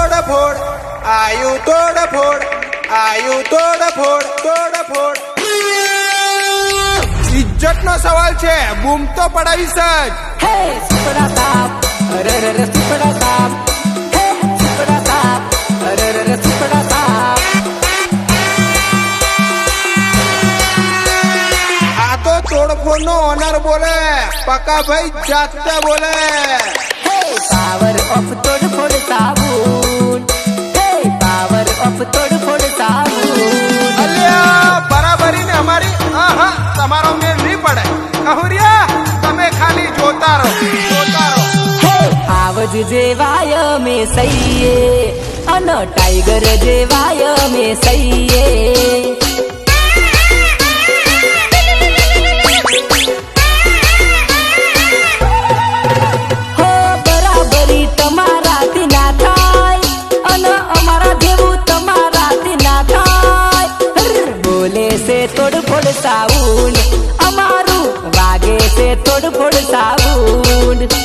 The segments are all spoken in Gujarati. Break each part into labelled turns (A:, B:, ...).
A: તોડફોડ આયુ તોડફોડ આયુ તોડફોડ ઇજ્જતનો સવાલ છે બૂમ તો પડાવીશ જ
B: હે સુપડા સાપ અરે રે સુપડા સાપ હે સુપડા સાપ અરે રે સુપડા સાપ
A: આ તો તોડફોડ નો ઓનર બોલે પકા ભાઈ જાતે બોલે
B: હે પાવર ઓફ તોડફોડ સાબુન હે પાવર ઓફ તોડફોડ સાબુન
A: અલ્યા બરાબરી ને અમારી આહા તમારો મેળ નહીં પડે કહુરિયા તમે ખાલી જોતા રહો
B: હે આવજ જેવાય મે સહીએ અન ટાઈગર જેવાય મે સહીએ હો બરાબરી તમારાથી ના થાય અન અમારા જેવું તમારાથી ના થાય બોલે છે તોડફોડ સાઉન્ડ અમારું વાગે છે તોડફોડ સાઉન્ડ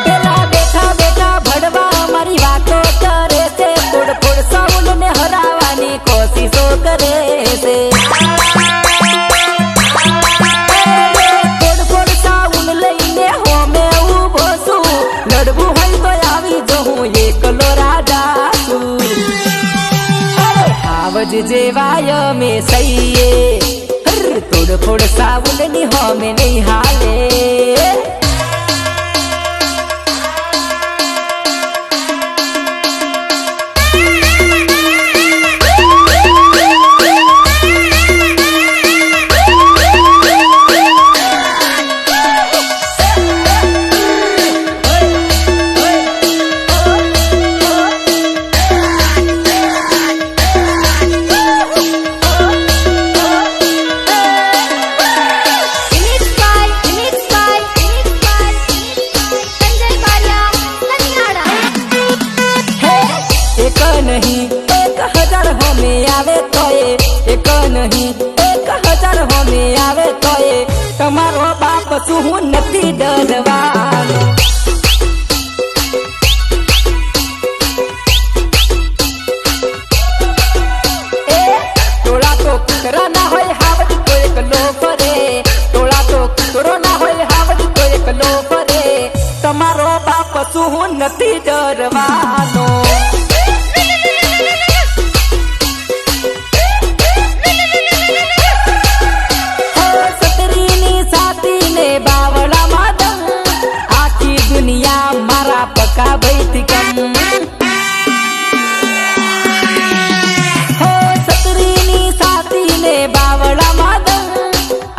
B: પેલા બેઠા બેઠા ભડવા અમારી વાતો કરે છે તોડફોડ સાઉન્ડ ને હરાવવાની કોશિશો કરે છે તોડફોડ સાઉન્ડ લઈને હોમે ઉભો છું લડવું હોય તો આવી જવું એકલો રાજા છું આવજ જેવાય મે સહીએ તોડફોડ સાઉન્ડ ની હોમે નહીં હાલે એક નહીં 1000 હોમે આવે તોય એક નહીં 1000 હોમે આવે તોય તમારો બાપ શું હું નથી ડરવાનો એ ટોળા તો કુતરા ના હોય હાવજ તો એકલો ફરે ટોળા તો કુતરો ના હોય હાવજ તો એકલો ફરે તમારો બાપ શું હું નથી ડરવાનો પકા ભાઈથી કમ હો સતરીની સાથીને બાવળા માદમ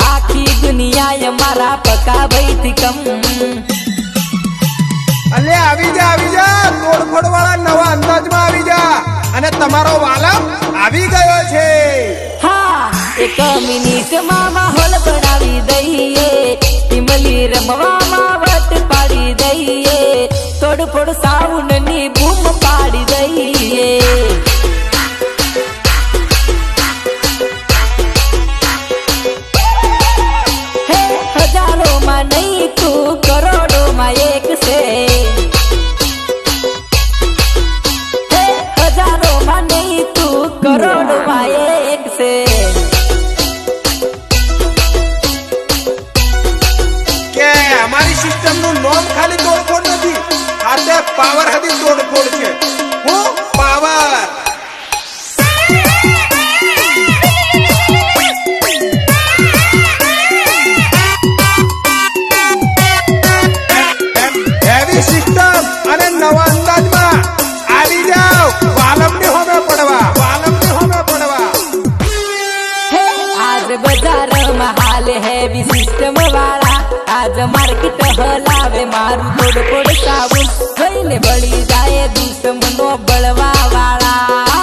B: આખી દુનિયા મારા પકા ભાઈથી કમ
A: અલે આવી જા તોડફોડ વાળા નવા અંદાજમાં આવી જા અને તમારો વાલમ આવી ગયો છે
B: હા એક મિનિટમાં માહોલ બનાવી દઈએ ઇમલી રમવામાં વટ પાડી દઈએ તોડફોડ સાઉન્ડ ની બૂમ પાડી દઈએ હે હજારોમાં નહીં તું કરોડોમાં એક છે હે હજારોમાં નહીં તું કરોડોમાં એક છે
A: કે અમારી સિસ્ટમ નું નોમ ખાલી તોડફોડ નથી આતે પાવર હતી તોડફોડ છે હું પાવર હેવી સિસ્ટમ અને નવા અંદાજમાં આવી જાઓ વાલમની હોમે પડવા
B: હે આજ બજારમાં હાલ હેવી સિસ્ટમ વાળા આજ માર્કેટ હલાવે મારું તોડફોડ સાઉન્ડ થઈને બળી જાય દુશ્મનો બળવા વાળા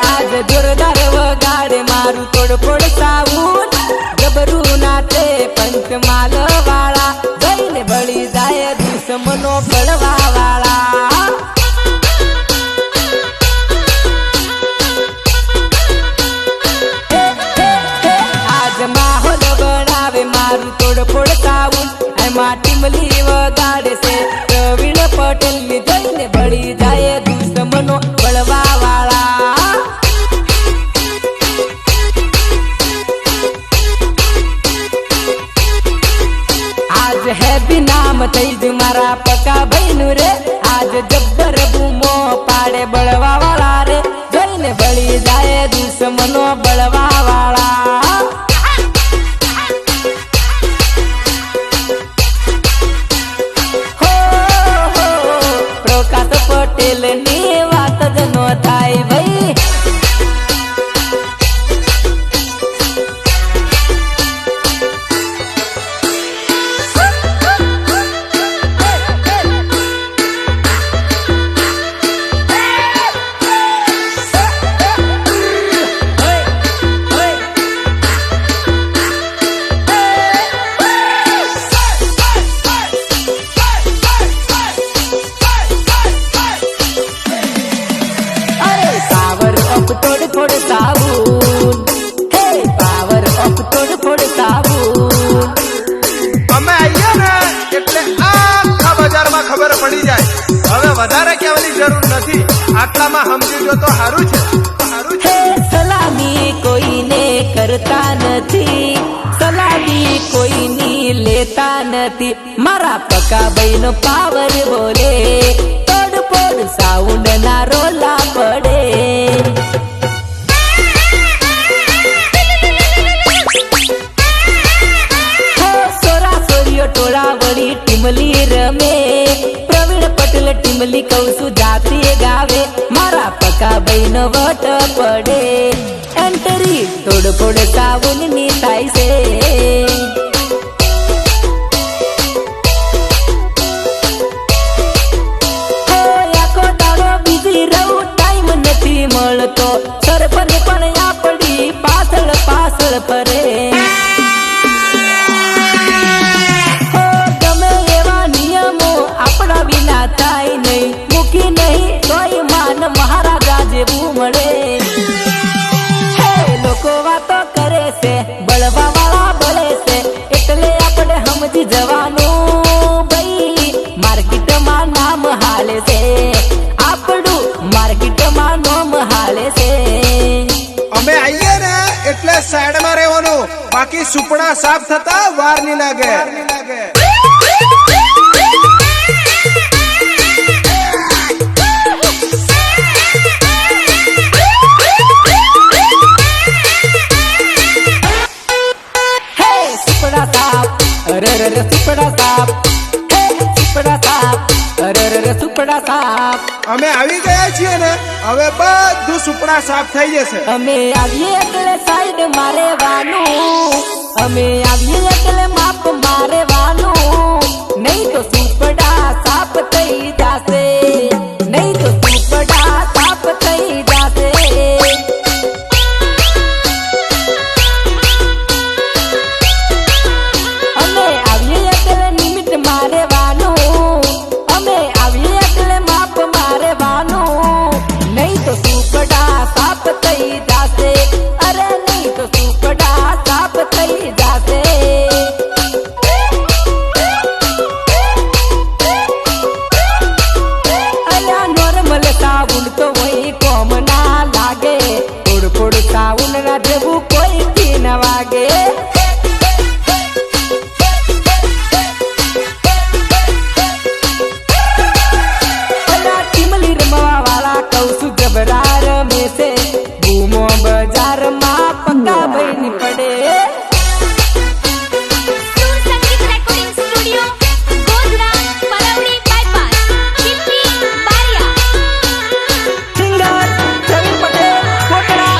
B: આજ જોરદાર વગાડે મારું તોડફોડ સાઉન્ડ જબરું નાચે પંચમાલ વાળા જઈને બળી જાય દુશ્મનો બળવા વાળા બન્યું રે આજ જબ્બર બૂમો પાડે બળવા વાળા રે જોઈને બળી જાય દુશ્મનો બળવા વાળા પ્રકાશ પટેલ ની વાત જ નો થાય ભાઈ તોડ સાબુન હે પાવર ઓફ તોડ સાબુન
A: અમે આવીએ ને એટલે આખા બજારમાં ખબર પડી જાય હવે વધારે કહેવાની જરૂર નથી આટલામાં સમજી જો તો સારું છે
B: સલામી કોઈને કરતા નથી સલામી કોઈની લેતા નથી મારા પકા ભાઈ નો પાવર બોલે તોડ સાઉન્ડ ના રોલા પડે ટોળા વળી ટીમલી રમે પ્રવીણ પટેલ ટીમલી કહું છું જાતીય ગાવે મારા પકા ભાઈ નો વટ પડે એન્ટરી તોડફોડ સાબુન ની થાય છે આખો દાડો બીજી રહું ટાઈમ નથી મળતો સરપંચ પણ આપડી પાછળ પાછળ ફરે થાય નહીં મૂકી નહીં તોય માન મહારાજા જેવું મળે લોકો વાતો કરે છે બળવા વાળા બળે છે એટલે આપણે સમજી જવાનું ભાઈ માર્કેટમાં નામ હાલે છે આપણું માર્કેટમાં નામ હાલે છે
A: અમે આવીએ ને એટલે સાઈડમાં રહેવાનું બાકી સુપડા સાફ થતા વાર નહીં લાગે
B: સુપડા સાપ
A: અમે આવી ગયા છીએ ને હવે બધું સુપડા સાફ થઈ જશે
B: અમે આવીએ એટલે સાઈડ મારેવાનું અમે આવીએ એટલે માપ મારેવાનું નહીં તો સુપડા સાફ થઈ જશે નહીં તો સુપડા સાફ થઈ જશે અમે આવીએ એટલે નિમિત્ત મારેવાનું અમે આવીએ એટલે માપ મારેવાનું નહીં તો સુપડા સાફ થઈ જશે અરે નહીં તો સુપડા સાફ થઈ જશે અલ્યા નોર્મલ સાબુન તો વહી કોમ ના લાગે થોડ સાબુન ના જેવું કોઈ થી ન વાગે બજારમાં પક્કા ભાઈ પડે
C: સંગીત રેકોર્ડિંગ સ્ટુડિયો ગોધરા પરવડી બાયપાસ ચીપી બારિયા
B: સિંગર પ્રવીણ પટેલ કોટડા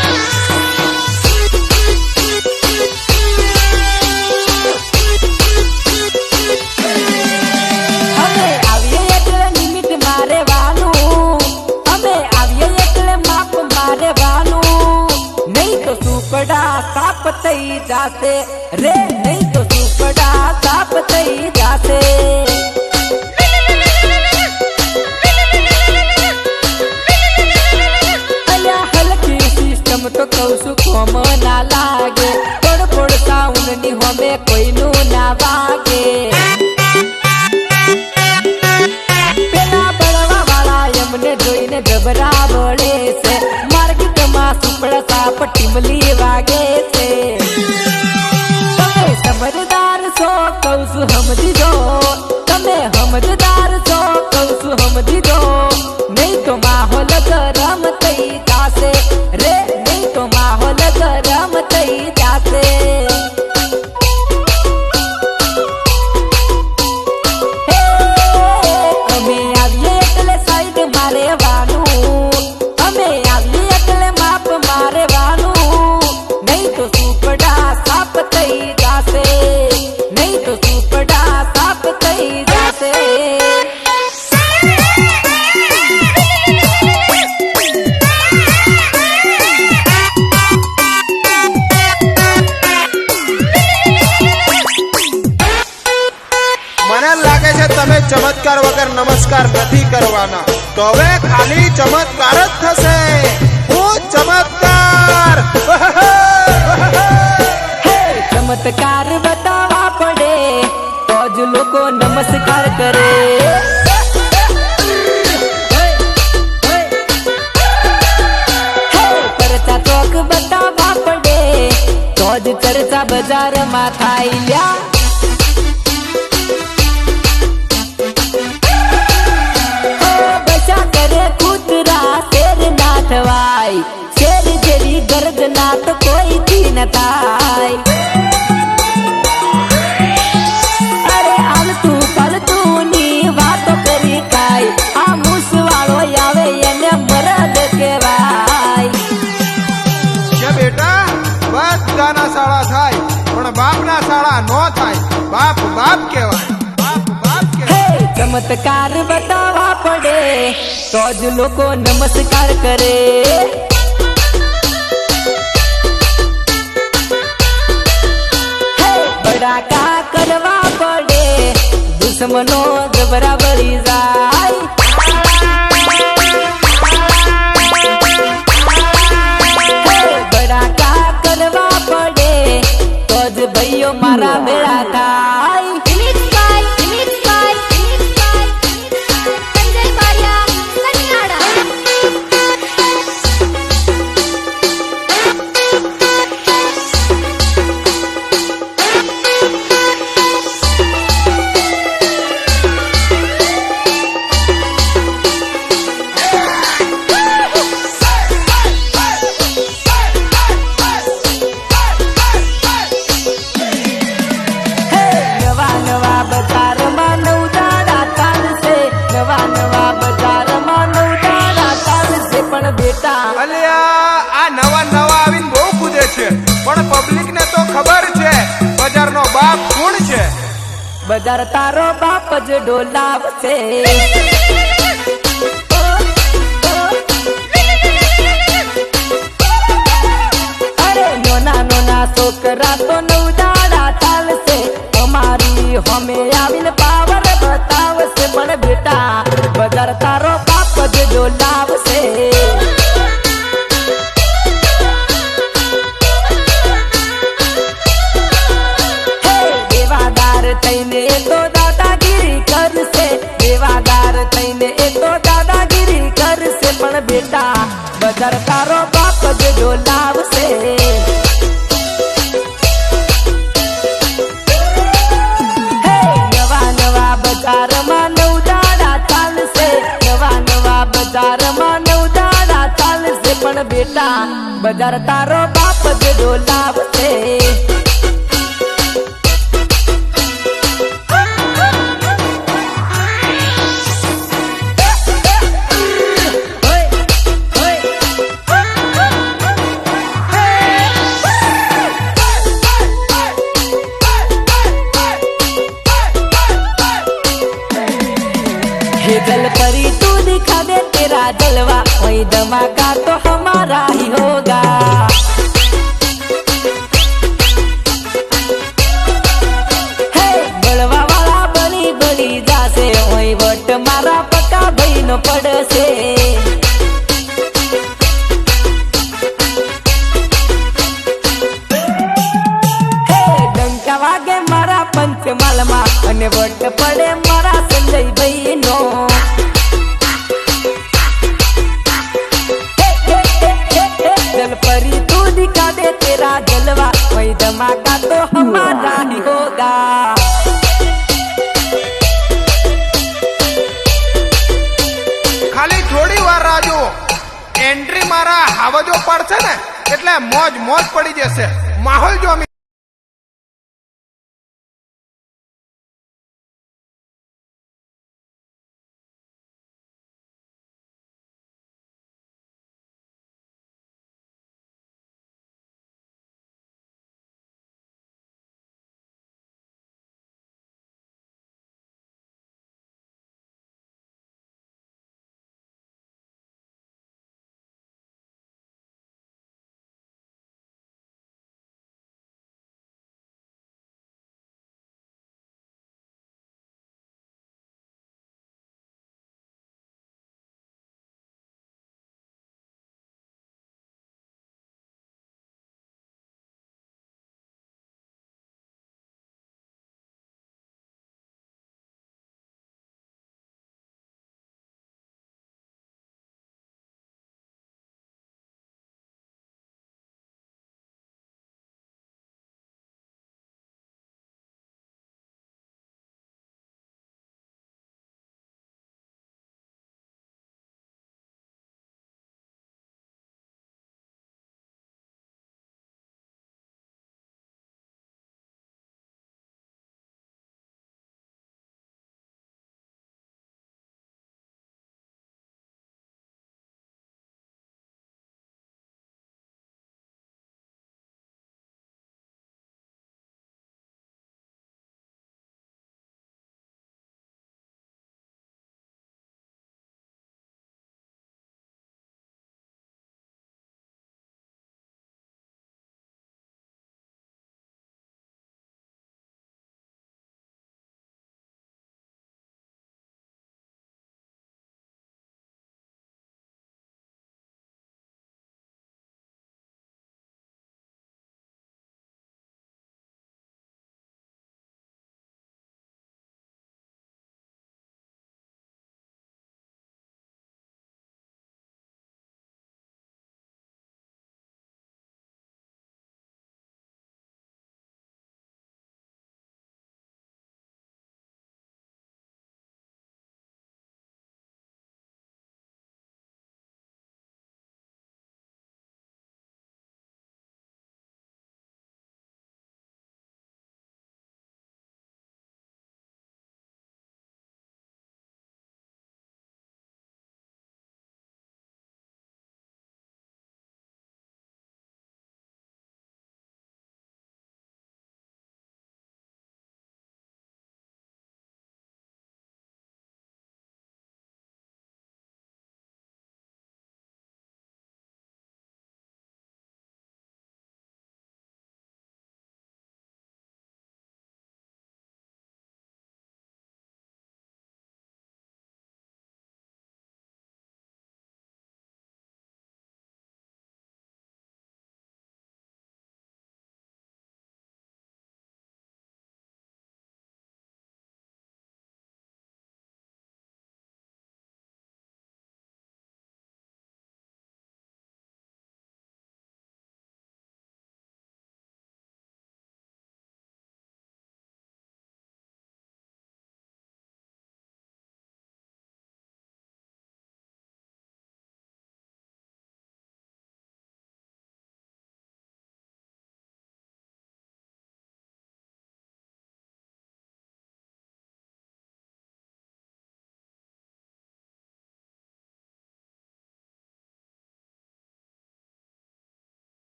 B: અમે આવીએ એટલે નિમિત્ત મારેવાનું અમે આવીએ એટલે માપ મારેવાનું નહીં તો સુપડા સાફ થઈ જશે રે નહીં તો સુપડા સાફ થઈ જશે અલ્યા હલકી સિસ્ટમ તો કહું છું કોમ ના લાગે થોડ સાઉન્ડ ની હોમે કોઈનું ના વાગે પેલા બળવા વાળા એમને જોઈને ગભરા વળે છે માર્કેટમાં સુપડા સાપ ટીમલી વાગે છે તમે સમજદાર છો કહું છું સમજી જો તમે સમજદાર છો કહું છું રેવાનું અમે આવી એટલે માપ મારેવાનું નહીં તો સુપડા સાપ થઈ જાશે નહીં તો સુપડા સાપ થઈ જાશે
A: મને લાગે છે તમે ચમત્કાર વગર નમસ્કાર નથી કરવાના તો હવે ખાલી ચમત્કાર જ થશે હું ચમત્કાર
B: ચમત્કાર બતાવવા પડે તો જ લોકો નમસ્કાર કરે પરચા ચોક બતાવવા પડે તો જ ચર્ચા બજારમાં થાય લ્યા થવાય શેર જેવી ગર્જના તો કોઈથી ન થાય અરે આલતું પલતું ની વાતો કરી કાય આ મૂસવાળો આવે એને મરદ કહેવાય
A: કે બેટા બધાના શાળા થાય પણ બાપના શાળા નો થાય બાપ બાપ કહેવાય બાપ બાપ કહેવાય
B: ચમત્કાર બતાવવા પડે તો જ લોકો નમસ્કાર કરે બડાકા કરવા પડે દુશ્મનો જબરા બળી જાય બડાકા કરવા પડે તો જ ભાઈઓ મારા મેળા થાય
A: અલ્યા આ નવા નવા આવીને બહુ કૂદે છે પણ પબ્લિક ને તો ખબર છે બજારનો બાપ કોણ છે
B: બજાર તારો બાપ જ ડોલાવશે અરે નોના નોના છોકરા તો નવદાડા ચાલશે અમારી હમે આવીને પાવર બતાવશે પણ બેટા બજાર તારો બાપ જ ડોલાવશે થઈને તો દાદાગીરી કરશે દેવાદાર થઈને તો દાદાગીરી કરશે પણ બેટા બજાર તારો બાપ જ ડોલાવશે નવા નવા બજારમાં નવદાડા ચાલશે નવા નવા બજારમાં નવદાડા ચાલશે પણ બેટા બજાર તારો બાપ જ ડોલાવશે जल परी तू दिखा दे तेरा जलवा वही धमाका तो हमारा ही होगा हे बलवा वाला बनी बनी जासे वही वट मारा पक्का भाई नो पड़से डंका वागे मारा पंचमाल में અને વટ પડે મારા સંજયભાઈ નો जल परी तू दिखा दे तेरा जलवा वही धमाका तो हमारा ही होगा
A: ખાલી થોડી વાર રાહ જો એન્ટ્રી મારા હાવજો પડશે ને એટલે મોજ મોજ પડી જશે માહોલ જો